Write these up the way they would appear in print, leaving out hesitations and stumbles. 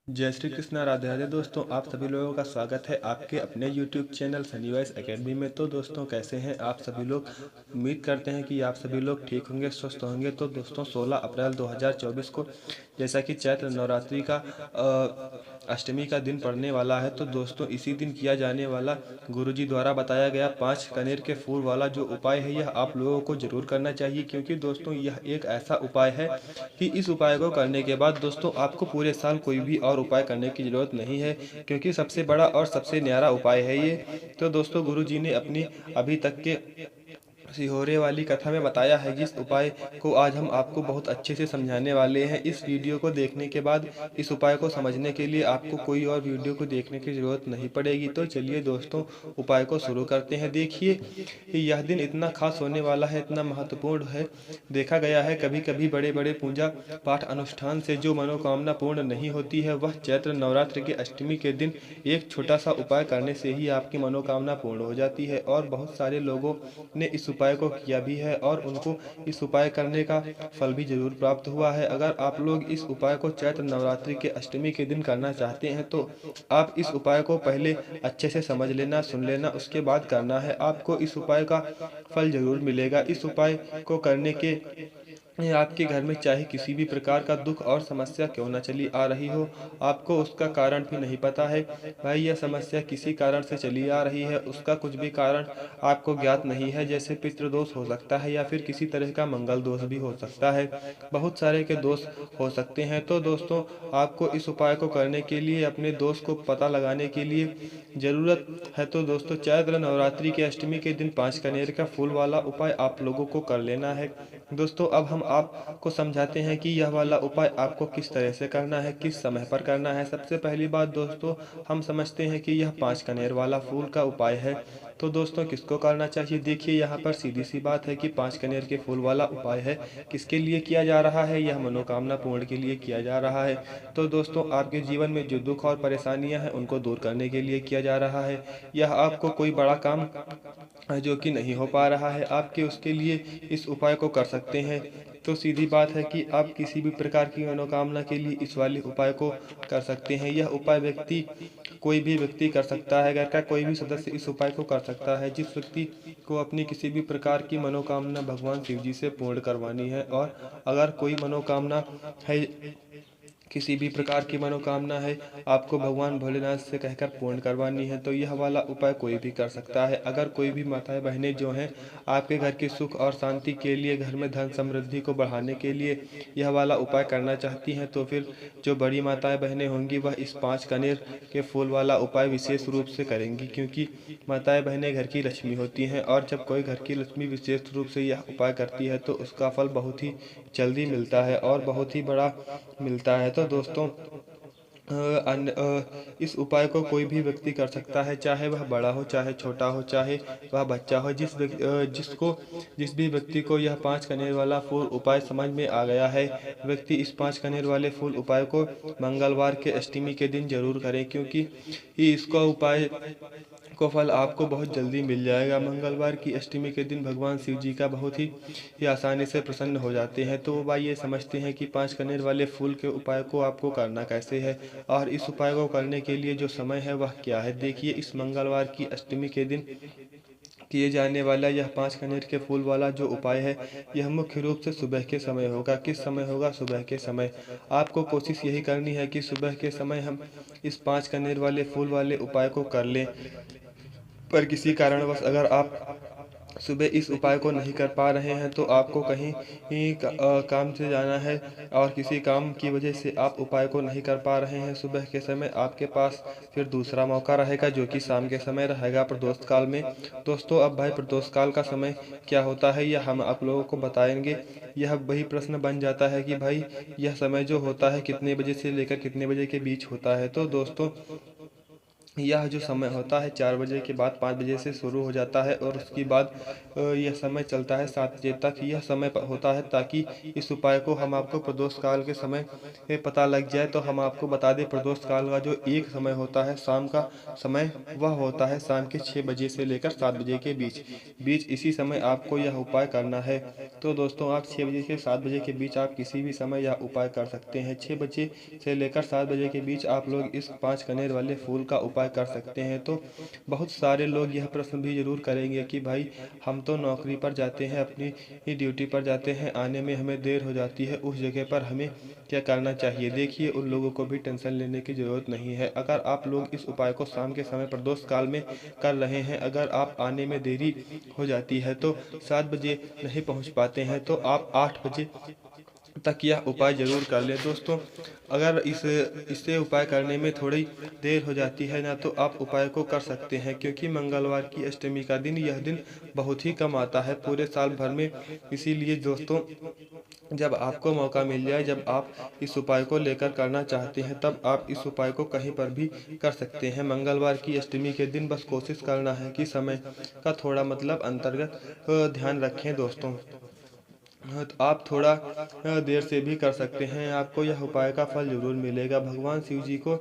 जय श्री कृष्ण, राधे राधे। दोस्तों, आप सभी लोगों का स्वागत है आपके अपने YouTube channel Sunny voice academy में। तो दोस्तों, कैसे हैं आप सभी लोग? उम्मीद करते हैं कि आप सभी लोग ठीक होंगे, स्वस्थ होंगे। तो दोस्तों, 16 अप्रैल 2024 को जैसा कि चैत्र नवरात्रि का अष्टमी का दिन पड़ने वाला है, तो दोस्तों इसी दिन किया जाने वाला गुरुजी द्वारा बताया गया 5 कनेर के फूल वाला जो उपाय है, यह आप लोगों को जरूर करना चाहिए। क्योंकि दोस्तों, यह एक ऐसा उपाय है कि इस उपाय को करने के बाद दोस्तों आपको पूरे साल कोई भी और उपाय करने की ज़रूरत नहीं है, क्योंकि सबसे बड़ा और सबसे न्यारा उपाय है ये। तो दोस्तों, गुरु जी ने अपनी अभी तक के सिहोरे वाली कथा में बताया है कि इस उपाय को आज हम आपको बहुत अच्छे से समझाने वाले हैं। इस वीडियो को देखने के बाद इस उपाय को समझने के लिए आपको कोई और वीडियो को देखने की ज़रूरत नहीं पड़ेगी। तो चलिए दोस्तों, उपाय को शुरू करते हैं। देखिए, यह दिन इतना खास होने वाला है, इतना महत्वपूर्ण है। देखा गया है कभी कभी बड़े बड़े पूजा पाठ अनुष्ठान से जो मनोकामना पूर्ण नहीं होती है, वह चैत्र नवरात्र के अष्टमी के दिन एक छोटा सा उपाय करने से ही आपकी मनोकामना पूर्ण हो जाती है। और बहुत सारे लोगों ने इस उपाय को किया भी है और उनको इस उपाय करने का फल भी जरूर प्राप्त हुआ है। अगर आप लोग इस उपाय को चैत्र नवरात्रि के अष्टमी के दिन करना चाहते हैं, तो आप इस उपाय को पहले अच्छे से समझ लेना, सुन लेना, उसके बाद करना है। आपको इस उपाय का फल जरूर मिलेगा। इस उपाय को करने के आपके घर में चाहे किसी भी प्रकार का दुख और समस्या क्यों न चली आ रही हो, आपको उसका कारण भी नहीं पता है। भाई, यह समस्या किसी कारण से चली आ रही है, उसका कुछ भी कारण आपको ज्ञात नहीं है। जैसे पितृदोष हो सकता है या फिर किसी तरह का मंगल दोष भी हो सकता है, बहुत सारे के दोष हो सकते हैं। तो दोस्तों, आपको इस उपाय को करने के लिए, अपने दोष को पता लगाने के लिए जरूरत है। तो दोस्तों, चैत्र नवरात्रि के अष्टमी के दिन 5 कनेर का फूल वाला उपाय आप लोगों को कर लेना है। दोस्तों, अब हम आपको समझाते हैं कि यह वाला उपाय आपको किस तरह से करना है, किस समय पर करना है। सबसे पहली बात दोस्तों, हम समझते हैं कि यह 5 कनेर वाला फूल का उपाय है। तो दोस्तों, किसको करना चाहिए? देखिए, यहाँ पर सीधी सी बात है कि 5 कनेर के फूल वाला उपाय है। किसके लिए किया जा रहा है? यह मनोकामना पूर्ण के लिए किया जा रहा है। तो दोस्तों, आपके जीवन में जो दुख और परेशानियां हैं, उनको दूर करने के लिए किया जा रहा है। यह आपको कोई बड़ा काम जो कि नहीं हो पा रहा है, आपके उसके लिए इस उपाय को कर सकते हैं। तो सीधी बात है कि आप किसी भी प्रकार की मनोकामना के लिए इस वाले उपाय को कर सकते हैं। यह उपाय कोई भी व्यक्ति कर सकता है, घर का कोई भी सदस्य इस उपाय को कर सकता है। जिस व्यक्ति को अपनी किसी भी प्रकार की मनोकामना भगवान शिव जी से पूर्ण करवानी है, और अगर कोई मनोकामना है, किसी भी प्रकार की मनोकामना है, आपको भगवान भोलेनाथ से कहकर पूर्ण करवानी है, तो यह वाला उपाय कोई भी कर सकता है। अगर कोई भी माताएं बहनें जो हैं, आपके घर की सुख और शांति के लिए, घर में धन समृद्धि को बढ़ाने के लिए यह वाला उपाय करना चाहती हैं, तो फिर जो बड़ी माताएं बहनें होंगी, वह इस 5 कनेर के फूल वाला उपाय विशेष रूप से करेंगी। क्योंकि माताएं बहनें घर की लक्ष्मी होती हैं, और जब कोई घर की लक्ष्मी विशेष रूप से यह उपाय करती है, तो उसका फल बहुत ही जल्दी मिलता है और बहुत ही बड़ा मिलता है। तो दोस्तों, इस उपाय को कोई भी व्यक्ति कर सकता है, चाहे वह बड़ा हो, चाहे छोटा हो, चाहे वह बच्चा हो। जिस भी व्यक्ति को यह 5 कनेर वाला फूल उपाय समझ में आ गया है, व्यक्ति इस 5 कनेर वाले फूल उपाय को मंगलवार के अष्टमी के दिन जरूर करें। क्योंकि इसका उपाय को फल आपको बहुत जल्दी मिल जाएगा। मंगलवार की अष्टमी के दिन भगवान शिव जी का बहुत ही आसानी से प्रसन्न हो जाते हैं। तो भाई, ये समझते हैं कि 5 कनेर वाले फूल के उपाय को आपको करना कैसे है, और इस उपाय को करने के लिए जो समय है वह क्या है। देखिए, इस मंगलवार की अष्टमी के दिन किए जाने वाला यह 5 कनेर के फूल वाला जो उपाय है, यह मुख्य रूप से सुबह के समय होगा। किस समय होगा? सुबह के समय। आपको कोशिश यही करनी है कि सुबह के समय हम इस 5 कनेर वाले फूल वाले उपाय को कर लें। पर किसी कारणवश अगर आप सुबह इस उपाय को नहीं कर पा रहे हैं, तो आपको कहीं काम से जाना है, और किसी काम की वजह से आप उपाय को नहीं कर पा रहे हैं सुबह के समय, आपके पास फिर दूसरा मौका रहेगा, जो कि शाम के समय रहेगा, प्रदोष काल में। दोस्तों, अब भाई, प्रदोष काल का समय क्या होता है, यह हम आप लोगों को बताएंगे। यह वही प्रश्न बन जाता है कि भाई, यह समय जो होता है कितने बजे से लेकर कितने बजे के बीच होता है। तो दोस्तों, यह जो समय होता है 4 बजे के बाद 5 बजे से शुरू हो जाता है और उसके बाद यह समय चलता है 7 बजे तक। यह समय होता है ताकि इस उपाय को हम आपको प्रदोष काल के समय पता लग जाए। तो हम आपको बता दें, प्रदोष काल का जो एक समय होता है शाम का समय, वह होता है शाम के 6 बजे से लेकर 7 बजे के बीच इसी समय आपको यह उपाय करना है। तो दोस्तों, आप 6 बजे से 7 बजे के बीच आप किसी भी समय यह उपाय कर सकते हैं। 6 बजे से लेकर 7 बजे के बीच आप लोग इस 5 कनेर वाले फूल का उपाय कर सकते हैं। तो बहुत सारे लोग यह प्रश्न भी जरूर करेंगे कि भाई, हम तो नौकरी पर जाते हैं, अपनी ही ड्यूटी पर जाते हैं, आने में हमें देर हो जाती है, उस जगह पर हमें क्या करना चाहिए। देखिए, उन लोगों को भी टेंशन लेने की ज़रूरत नहीं है। अगर आप लोग इस उपाय को शाम के समय प्रदोष काल में कर रहे हैं, अगर आप आने में देरी हो जाती है तो 7 बजे नहीं पहुंच पाते हैं, तो आप 8 बजे तक यह उपाय ज़रूर कर लें। दोस्तों, अगर इससे उपाय करने में थोड़ी देर हो जाती है ना, तो आप उपाय को कर सकते हैं, क्योंकि मंगलवार की अष्टमी का दिन, यह दिन बहुत ही कम आता है पूरे साल भर में। इसीलिए दोस्तों, जब आपको मौका मिल जाए, जब आप इस उपाय को लेकर करना चाहते हैं, तब आप इस उपाय को कहीं पर भी कर सकते हैं। मंगलवार की अष्टमी के दिन बस कोशिश करना है कि समय का थोड़ा मतलब अंतर्गत ध्यान रखें दोस्तों। हाँ, तो आप थोड़ा देर से भी कर सकते हैं, आपको यह उपाय का फल जरूर मिलेगा। भगवान शिव जी को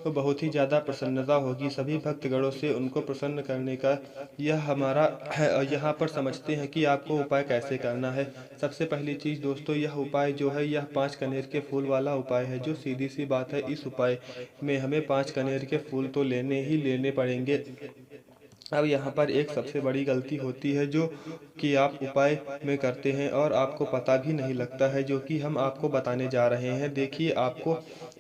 बहुत ही ज़्यादा प्रसन्नता होगी। सभी भक्तगणों से उनको प्रसन्न करने का यह हमारा यहाँ पर समझते हैं कि आपको उपाय कैसे करना है। सबसे पहली चीज़ दोस्तों, यह उपाय जो है, यह 5 कनेर के फूल वाला उपाय है। जो सीधी सी बात है, इस उपाय में हमें 5 कनेर के फूल तो लेने ही लेने पड़ेंगे। अब यहाँ पर एक सबसे बड़ी गलती होती है जो कि आप उपाय में करते हैं और आपको पता भी नहीं लगता है, जो कि हम आपको बताने जा रहे हैं। देखिए, आपको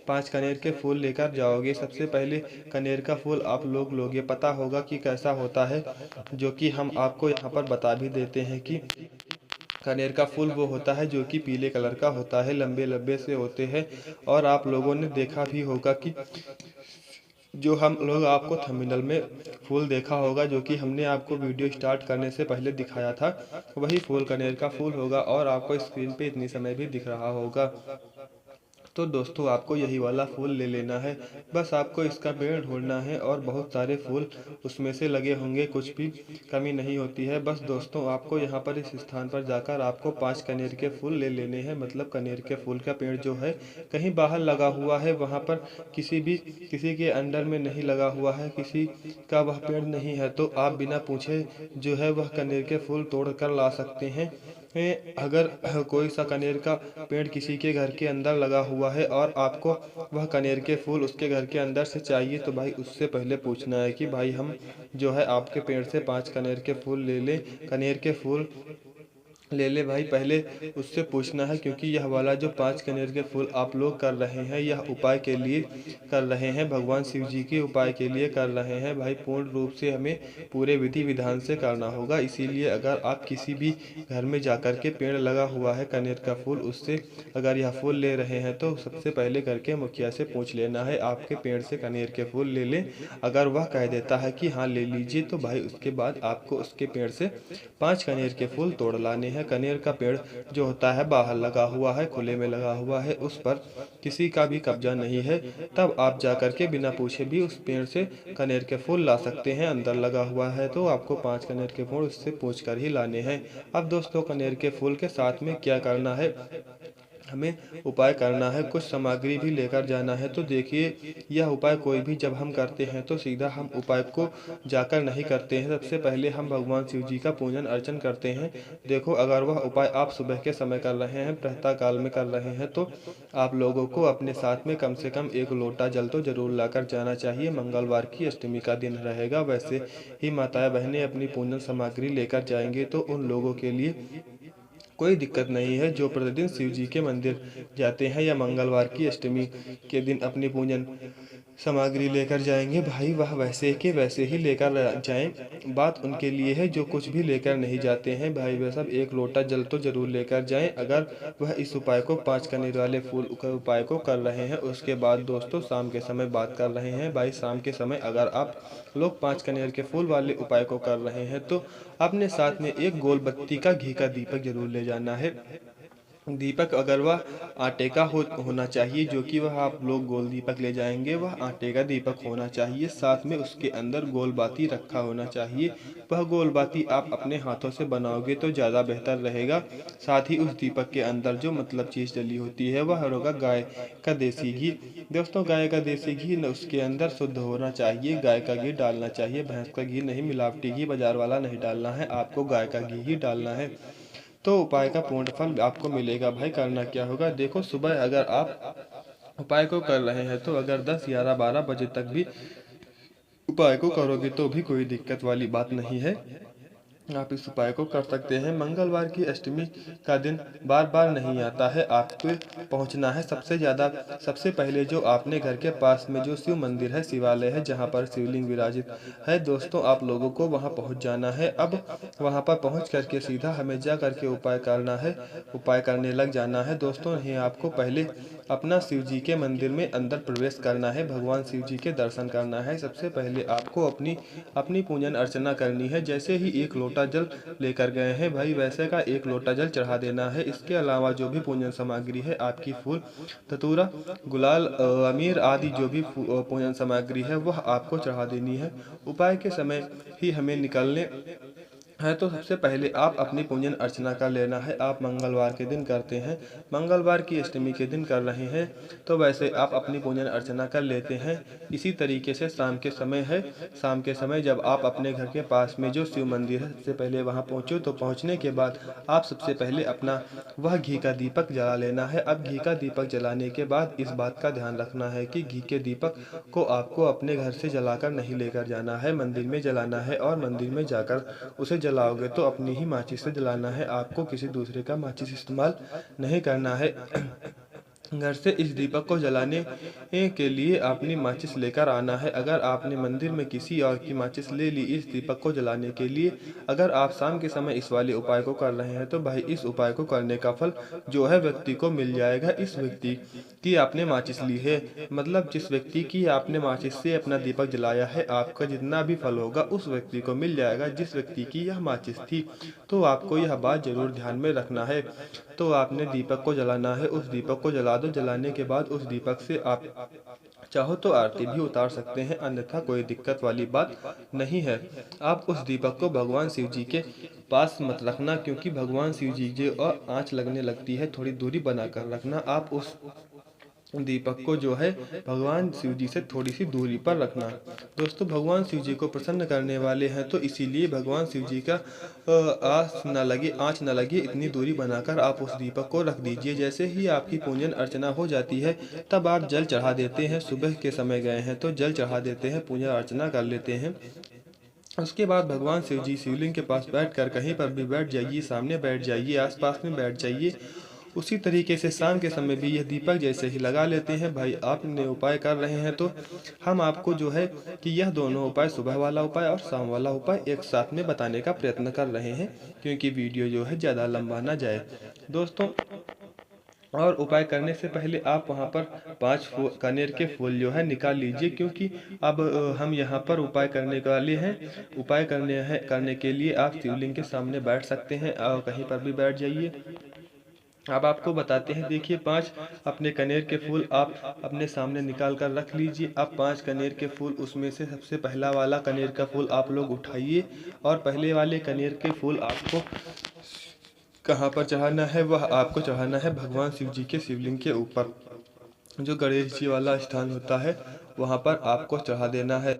5 कनेर के फूल लेकर जाओगे। सबसे पहले कनेर का फूल आप लोग लोगे, पता होगा कि कैसा होता है, जो कि हम आपको यहाँ पर बता भी देते हैं कि कनेर का फूल वो होता है जो कि पीले कलर का होता है, लंबे लंबे से होते हैं। और आप लोगों ने देखा भी होगा कि जो हम लोग आपको थंबनेल में फूल देखा होगा, जो कि हमने आपको वीडियो स्टार्ट करने से पहले दिखाया था, वही फूल कनेर का फूल होगा और आपको स्क्रीन पे इतनी समय भी दिख रहा होगा। तो दोस्तों, आपको यही वाला फूल ले लेना है। बस आपको इसका पेड़ ढूंढना है और बहुत सारे फूल उसमें से लगे होंगे, कुछ भी कमी नहीं होती है। बस दोस्तों, आपको यहाँ पर इस स्थान पर जाकर आपको 5 कनेर के फूल ले लेने हैं। मतलब कनेर के फूल का पेड़ जो है कहीं बाहर लगा हुआ है, वहाँ पर किसी के अंडर में नहीं लगा हुआ है, किसी का वह पेड़ नहीं है, तो आप बिना पूछे जो है वह कनेर के फूल तोड़ कर ला सकते हैं। अगर कोई सा कनेर का पेड़ किसी के घर के अंदर लगा हुआ है और आपको वह कनेर के फूल उसके घर के अंदर से चाहिए, तो भाई उससे पहले पूछना है कि भाई, हम जो है आपके पेड़ से 5 कनेर के फूल ले लें। कनेर के फूल ले ले भाई, पहले उससे पूछना है, क्योंकि यह वाला जो 5 कनेर के फूल आप लोग कर रहे हैं, यह उपाय के लिए कर रहे हैं, भगवान शिव जी के उपाय के लिए कर रहे हैं भाई। पूर्ण रूप से हमें पूरे विधि विधान से करना होगा। इसीलिए अगर आप किसी भी घर में जाकर के पेड़ लगा हुआ है कनेर का फूल, उससे अगर यह फूल ले रहे हैं, तो सबसे पहले घर के मुखिया से पूछ लेना है, आपके पेड़ से कनेर के फूल ले लें। अगर वह कह देता है कि हाँ ले लीजिए, तो भाई उसके बाद आपको उसके पेड़ से 5 कनेर के फूल तोड़ लाने हैं। कनेर का पेड़ जो होता है बाहर लगा हुआ है, खुले में लगा हुआ है, उस पर किसी का भी कब्जा नहीं है। तब आप जाकर के बिना पूछे भी उस पेड़ से कनेर के फूल ला सकते हैं। अंदर लगा हुआ है तो आपको 5 कनेर के फूल उससे पूछ कर ही लाने हैं। अब दोस्तों, कनेर के फूल के साथ में क्या करना है, हमें उपाय करना है, कुछ सामग्री भी लेकर जाना है। तो देखिए, यह उपाय कोई भी जब हम करते हैं तो सीधा हम उपाय को जाकर नहीं करते हैं। सबसे पहले हम भगवान शिव जी का पूजन अर्चन करते हैं। देखो, अगर वह उपाय आप सुबह के समय कर रहे हैं, प्रातः काल में कर रहे हैं, तो आप लोगों को अपने साथ में कम से कम 1 लोटा जल तो जरूर लाकर जाना चाहिए। मंगलवार की अष्टमी का दिन रहेगा, वैसे ही माताएं बहनें अपनी पूजन सामग्री लेकर जाएंगे, तो उन लोगों के लिए कोई दिक्कत नहीं है जो प्रतिदिन शिव जी के मंदिर जाते हैं या मंगलवार की अष्टमी के दिन अपनी पूजन सामग्री लेकर जाएंगे। भाई, वह वैसे के वैसे ही लेकर जाएं। बात उनके लिए है जो कुछ भी लेकर नहीं जाते हैं भाई, वह सब 1 लोटा जल तो जरूर लेकर जाएं। अगर वह इस उपाय को 5 कनेर वाले फूल के उपाय को कर रहे हैं, उसके बाद दोस्तों शाम के समय बात कर रहे हैं भाई, शाम के समय अगर आप लोग 5 कनेर के फूल वाले उपाय को कर रहे हैं, तो अपने साथ में एक गोल बत्ती का घी का दीपक जरूर ले जाना है। दीपक अगर वह आटे का होना चाहिए, जो कि वह आप लोग गोल दीपक ले जाएंगे, वह आटे का दीपक होना चाहिए। साथ में उसके अंदर गोल बाती रखा होना चाहिए। वह गोल बाती आप अपने हाथों से बनाओगे तो ज़्यादा बेहतर रहेगा। साथ ही उस दीपक के अंदर जो मतलब चीज़ डली होती है वह होगा गाय का देसी घी। दोस्तों, गाय का देसी घी उसके अंदर शुद्ध होना चाहिए। गाय का घी डालना चाहिए, भैंस का घी नहीं, मिलावटी घी बाजार वाला नहीं डालना है, आपको गाय का घी ही डालना है। तो उपाय का पूर्ण फल आपको मिलेगा। भाई करना क्या होगा, देखो, सुबह अगर आप उपाय को कर रहे हैं तो अगर 10, 11, 12 बजे तक भी उपाय को करोगे तो भी कोई दिक्कत वाली बात नहीं है। आप इस उपाय को कर सकते हैं। मंगलवार की अष्टमी का दिन बार बार नहीं आता है, आपको पहुंचना है सबसे पहले जो आपने घर के पास में जो शिव मंदिर है, शिवालय है, जहां पर शिवलिंग विराजित है, दोस्तों आप लोगों को वहां पहुंच जाना है। अब वहां पर पहुंच करके सीधा हमें जा करके उपाय करना है, उपाय करने लग जाना है। दोस्तों, नहीं, आपको पहले अपना शिव जी के मंदिर में अंदर प्रवेश करना है, भगवान शिव जी के दर्शन करना है। सबसे पहले आपको अपनी अपनी पूजन अर्चना करनी है। जैसे ही एक लोटा जल लेकर गए हैं भाई, वैसे का एक लोटा जल चढ़ा देना है। इसके अलावा जो भी पूजन सामग्री है, आपकी फूल, धतूरा, गुलाल, अमीर आदि जो भी पूजन सामग्री है वह आपको चढ़ा देनी है। उपाय के समय ही हमें निकलने है तो सबसे पहले आप अपनी पूजन अर्चना कर लेना है। आप मंगलवार के दिन करते हैं, मंगलवार की अष्टमी के दिन कर रहे हैं, तो वैसे आप अपनी पूजन अर्चना कर लेते हैं। इसी तरीके से शाम के समय है, शाम के समय जब आप अपने घर के पास में जो शिव मंदिर है, सबसे पहले वहां पहुंचो। तो पहुंचने के बाद आप सबसे पहले अपना वह घी का दीपक जला लेना है। अब घी का दीपक जलाने के बाद इस बात का ध्यान रखना है कि घी के दीपक को आपको अपने घर से जलाकर नहीं लेकर जाना है, मंदिर में जलाना है। और मंदिर में जाकर उसे जलाओगे तो अपनी ही माचिस से जलाना है, आपको किसी दूसरे का माचिस इस्तेमाल नहीं करना है। घर से इस दीपक को जलाने के लिए अपनी माचिस लेकर आना है। अगर आपने मंदिर में किसी और की माचिस ले ली इस दीपक को जलाने के लिए, अगर आप शाम के समय इस वाले उपाय को कर रहे हैं तो भाई इस उपाय को करने का फल जो है व्यक्ति को मिल जाएगा। इस व्यक्ति की आपने माचिस ली है, मतलब जिस व्यक्ति की आपने माचिस से अपना दीपक जलाया है, आपका जितना भी फल होगा उस व्यक्ति को मिल जाएगा जिस व्यक्ति की यह माचिस थी। तो आपको यह बात जरूर ध्यान में रखना है। तो आपने दीपक को जलाना है, उस दीपक को जला दो। जलाने के बाद उस दीपक से आप चाहो तो आरती भी उतार सकते हैं, अन्यथा कोई दिक्कत वाली बात नहीं है। आप उस दीपक को भगवान शिव जी के पास मत रखना, क्योंकि भगवान शिव जी जो आँच लगने लगती है, थोड़ी दूरी बनाकर रखना। आप उस दीपक को जो है भगवान शिव जी से थोड़ी सी दूरी पर रखना। दोस्तों, भगवान शिव जी को प्रसन्न करने वाले हैं तो इसीलिए भगवान शिव जी का आँच न लगे इतनी दूरी बनाकर आप उस दीपक को रख दीजिए। जैसे ही आपकी पूजन अर्चना हो जाती है तब आप जल चढ़ा देते हैं। सुबह के समय गए हैं तो जल चढ़ा देते हैं, पूजा अर्चना कर लेते हैं। उसके बाद भगवान शिव जी शिवलिंग के पास बैठकर कहीं पर भी बैठ जाइए, सामने बैठ जाइए, आसपास में बैठ जाइए। उसी तरीके से शाम के समय भी यह दीपक जैसे ही लगा लेते हैं। भाई आपने उपाय कर रहे हैं तो हम आपको जो है कि यह दोनों उपाय, सुबह वाला उपाय और शाम वाला उपाय, एक साथ में बताने का प्रयत्न कर रहे हैं, क्योंकि वीडियो जो है ज़्यादा लंबा ना जाए। दोस्तों, और उपाय करने से पहले आप वहां पर 5 कनेर के फूल जो है निकाल लीजिए, क्योंकि अब हम यहाँ पर उपाय करने वाले हैं। उपाय करने के लिए आप शिवलिंग के सामने बैठ सकते हैं और कहीं पर भी बैठ जाइए। अब आपको बताते हैं, देखिए 5 अपने कनेर के फूल आप अपने सामने निकाल कर रख लीजिए। अब 5 कनेर के फूल, उसमें से सबसे पहला वाला कनेर का फूल आप लोग उठाइए और पहले वाले कनेर के फूल आपको कहाँ पर चढ़ाना है, वह आपको चढ़ाना है भगवान शिव जी के शिवलिंग के ऊपर। जो गणेश जी वाला स्थान होता है वहाँ पर आपको चढ़ा देना है।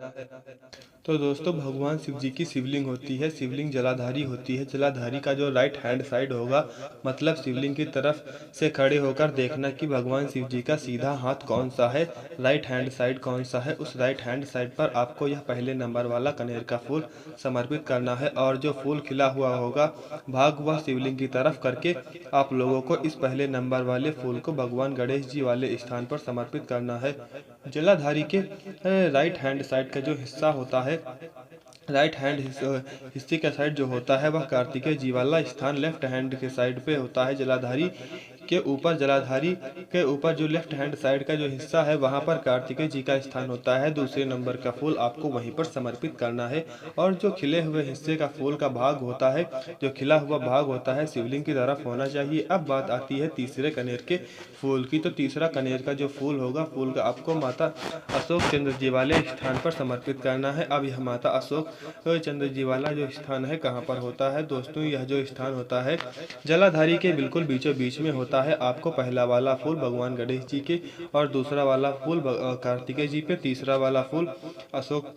तो दोस्तों, भगवान शिव जी की शिवलिंग होती है, शिवलिंग जलाधारी होती है। जलाधारी का जो राइट हैंड साइड होगा, मतलब शिवलिंग की तरफ से खड़े होकर देखना कि भगवान शिव जी का सीधा हाथ कौन सा है, राइट हैंड साइड कौन सा है। उस राइट हैंड साइड पर आपको यह पहले नंबर वाला कनेर का फूल समर्पित करना है, और जो फूल खिला हुआ होगा भाग वह शिवलिंग की तरफ करके आप लोगों को इस पहले नंबर वाले फूल को भगवान गणेश जी वाले स्थान पर समर्पित करना है। जलाधारी के राइट हैंड साइड का जो हिस्सा होता है, राइट हैंड हिस्से का साइड जो होता है वह कार्तिकेय जी वाला स्थान लेफ्ट हैंड के साइड पे होता है। जलाधारी के ऊपर जलाधारी के ऊपर जो लेफ्ट हैंड साइड का जो हिस्सा है वहां पर कार्तिकेय जी का स्थान होता है। दूसरे नंबर का फूल आपको वहीं पर समर्पित करना है और जो खिले हुए हिस्से का फूल का भाग होता है, जो खिला हुआ भाग होता है, शिवलिंग की तरफ होना चाहिए। अब बात आती है तीसरे कनेर के फूल की। तो तीसरा कनेर का जो फूल होगा, फूल का आपको माता अशोक चंद्र जी वाले स्थान पर समर्पित करना है। अब यह माता अशोक चंद्र जी वाला जो स्थान है कहाँ पर होता है दोस्तों? यह जो स्थान होता है जलाधारी के बिल्कुल बीचों बीच में होता है। आपको पहला वाला फूल भगवान गणेश जी के और दूसरा वाला फूल कार्तिकेय जी पे, तीसरा वाला फूल अशोक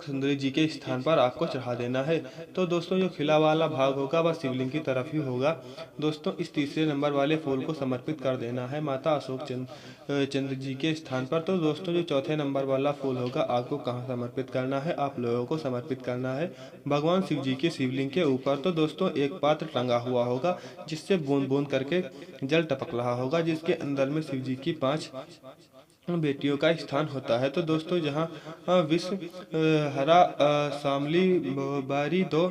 सुंदरी जी के स्थान पर आपको चढ़ा देना है। तो दोस्तों जो खिला वाला भाग होगा वह शिवलिंग की तरफ ही होगा। दोस्तों इस तीसरे नंबर वाले फूल को समर्पित कर देना है माता अशोक चंद्र जी के स्थान पर। तो दोस्तों जो चौथे नंबर वाला फूल होगा आपको कहाँ समर्पित करना है? आप लोगों को समर्पित करना है भगवान शिव जी के शिवलिंग के ऊपर। तो दोस्तों एक पात्र टंगा हुआ होगा जिससे बूंद बूंद करके जल टपक रहा होगा, जिसके अंदर में शिव जी की 5 बेटियों का स्थान होता है। तो दोस्तों जहाँ विष हरा शामली बारी 2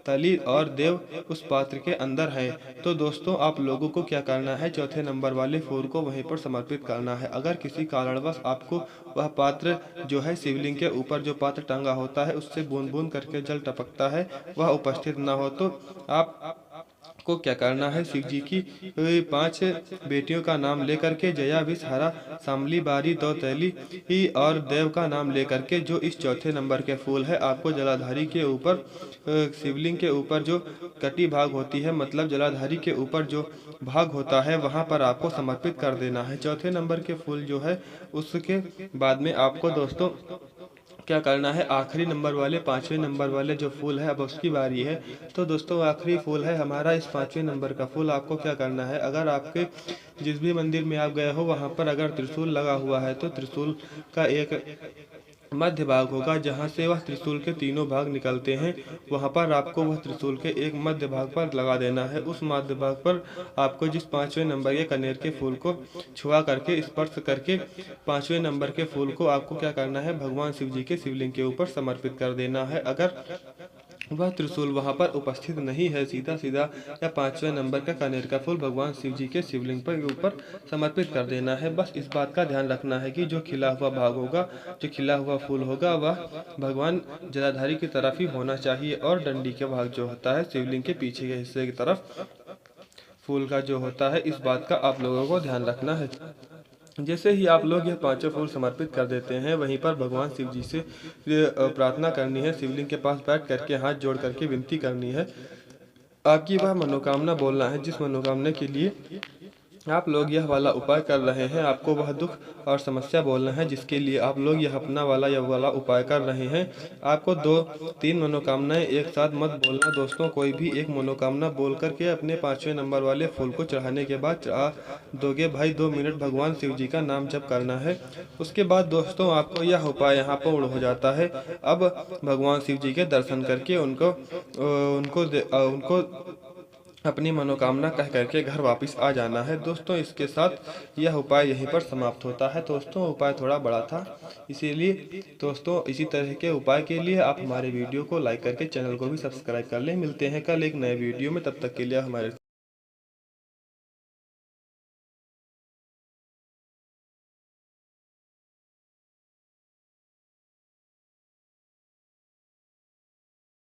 तली और देव उस पात्र के अंदर है। तो दोस्तों आप लोगों को क्या करना है? चौथे नंबर वाले फूल को वहीं पर समर्पित करना है। अगर किसी कारणवश आपको वह पात्र जो है शिवलिंग के ऊपर जो पात्र टंगा होता है उससे बूंद बूंद करके जल टपकता है, वह उपस्थित न हो, तो आप को क्या करना है? शिव जी की 5 बेटियों का नाम लेकर के जया विष हरा शामली बारी 2 तैली और देव का नाम लेकर के जो इस चौथे नंबर के फूल है आपको जलाधारी के ऊपर शिवलिंग के ऊपर जो कटी भाग होती है, मतलब जलाधारी के ऊपर जो भाग होता है वहां पर आपको समर्पित कर देना है। चौथे नंबर के फूल जो है उसके बाद में आपको दोस्तों क्या करना है? आखिरी नंबर वाले 5वें नंबर वाले जो फूल है अब उसकी बारी है। तो दोस्तों आखिरी फूल है हमारा इस 5वें नंबर का फूल। आपको क्या करना है? अगर आपके जिस भी मंदिर में आप गए हो वहां पर अगर त्रिशूल लगा हुआ है तो त्रिशूल का एक मध्य भाग होगा जहां से वह त्रिशूल के तीनों भाग निकलते हैं, वहां पर आपको वह त्रिशूल के एक मध्य भाग पर लगा देना है। उस मध्य भाग पर आपको जिस 5वें नंबर के कनेर के फूल को छुआ करके स्पर्श करके 5वें नंबर के फूल को आपको क्या करना है? भगवान शिव जी के शिवलिंग के ऊपर समर्पित कर देना है। अगर वह त्रिशूल वहां पर उपस्थित नहीं है, सीधा सीधा या 5वें नंबर का कनेर का फूल भगवान शिव जी के शिवलिंग पर ऊपर समर्पित कर देना है। बस इस बात का ध्यान रखना है कि जो खिला हुआ भाग होगा, जो खिला हुआ फूल होगा वह भगवान जलाधारी की तरफ ही होना चाहिए और डंडी के भाग जो होता है शिवलिंग के पीछे के हिस्से की तरफ फूल का जो होता है, इस बात का आप लोगों को ध्यान रखना है। जैसे ही आप लोग यह 5 फूल समर्पित कर देते हैं वहीं पर भगवान शिव जी से प्रार्थना करनी है। शिवलिंग के पास बैठ करके हाथ जोड़ करके विनती करनी है। आपकी वह मनोकामना बोलना है जिस मनोकामना के लिए आप लोग यह वाला उपाय कर रहे हैं। आपको वह दुख और समस्या बोलना है जिसके लिए आप लोग यह अपना यह वाला उपाय कर रहे हैं। आपको 2-3 मनोकामनाएं एक साथ मत बोलना दोस्तों। कोई भी एक मनोकामना बोल करके अपने 5वें नंबर वाले फूल को चढ़ाने के बाद दोगे भाई 2 मिनट भगवान शिव जी का नाम जप करना है। उसके बाद दोस्तों आपको यह उपाय यहाँ पूर्ण हो जाता है। अब भगवान शिव जी के दर्शन करके उनको अपनी मनोकामना कह करके घर वापस आ जाना है। दोस्तों इसके साथ यह उपाय यहीं पर समाप्त होता है। दोस्तों उपाय थोड़ा बड़ा था, इसीलिए दोस्तों इसी तरह के उपाय के लिए आप हमारे वीडियो को लाइक करके चैनल को भी सब्सक्राइब कर लें। मिलते हैं कल एक नए वीडियो में, तब तक के लिए हमारे